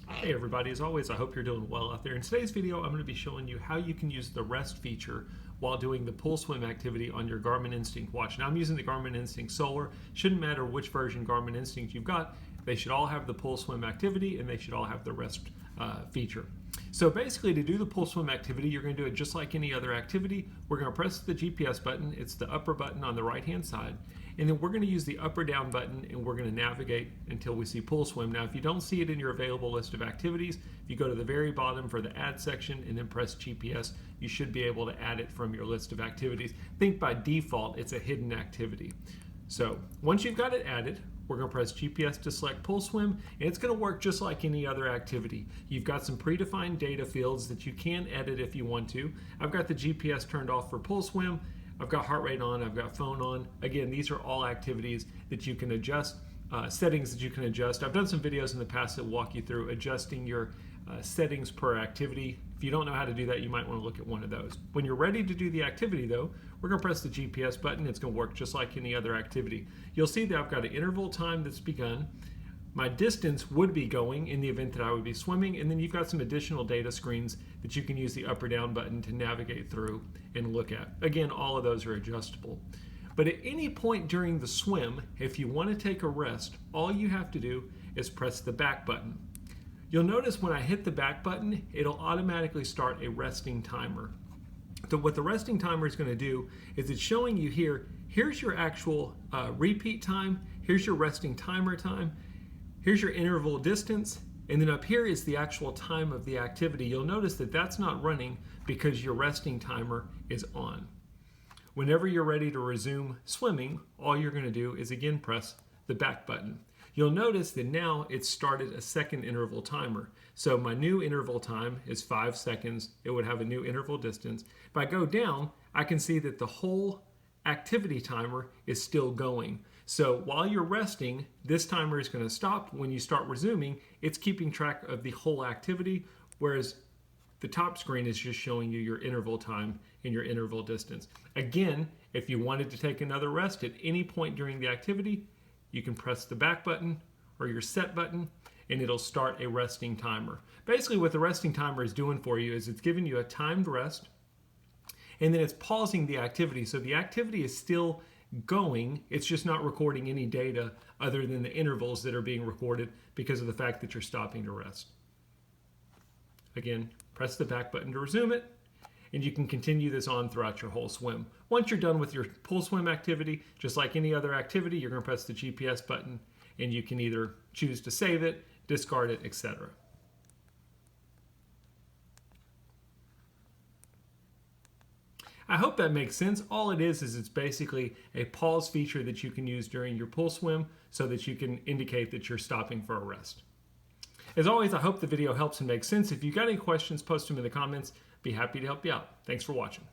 Hey everybody, as always, I hope you're doing well out there. In today's video, I'm going to be showing you how you can use the rest feature while doing the pull swim activity on your Garmin Instinct watch. Now I'm using the Garmin Instinct Solar. Shouldn't matter which version Garmin Instinct you've got, they should all have the pull swim activity and they should all have the rest feature. So basically, to do the pull swim activity, you're going to do it just like any other activity. We're going to press the GPS button. It's the upper button on the right hand side. And then we're going to use the up or down button and we're going to navigate until we see pull swim. Now, if you don't see it in your available list of activities, if you go to the very bottom for the add section and then press GPS, you should be able to add it from your list of activities. Think by default, it's a hidden activity. So once you've got it added, we're going to press GPS to select pull swim, and it's going to work just like any other activity. You've got some predefined data fields that you can edit if you want to. I've got the GPS turned off for pull swim. I've got heart rate on, I've got phone on. Again, these are all activities that you can adjust, settings that you can adjust. I've done some videos in the past that walk you through adjusting your settings per activity. If you don't know how to do that, you might want to look at one of those. When you're ready to do the activity though, we're going to press the GPS button. It's going to work just like any other activity. You'll see that I've got an interval time that's begun. My distance would be going in the event that I would be swimming, and then you've got some additional data screens that you can use the up or down button to navigate through and look at. Again, all of those are adjustable. But at any point during the swim, if you want to take a rest, all you have to do is press the back button. You'll notice when I hit the back button, it'll automatically start a resting timer. So what the resting timer is going to do is it's showing you here, here's your actual repeat time, here's your resting timer time, here's your interval distance, and then up here is the actual time of the activity. You'll notice that that's not running because your resting timer is on. Whenever you're ready to resume swimming, all you're going to do is again press the back button. You'll notice that now it's started a second interval timer. So my new interval time is 5 seconds. It would have a new interval distance. If I go down, I can see that the whole activity timer is still going. So while you're resting, this timer is going to stop. When you start resuming, it's keeping track of the whole activity, whereas the top screen is just showing you your interval time and your interval distance. Again, if you wanted to take another rest at any point during the activity, you can press the back button or your set button and it'll start a resting timer. Basically what the resting timer is doing for you is it's giving you a timed rest, and then it's pausing the activity. So the activity is still going, it's just not recording any data other than the intervals that are being recorded because of the fact that you're stopping to rest. Again, press the back button to resume it, and you can continue this on throughout your whole swim. Once you're done with your pull swim activity, just like any other activity, you're going to press the GPS button and you can either choose to save it, discard it, etc. I hope that makes sense. All it is it's basically a pause feature that you can use during your pull swim so that you can indicate that you're stopping for a rest. As always, I hope the video helps and makes sense. If you've got any questions, post them in the comments. Be happy to help you out. Thanks for watching.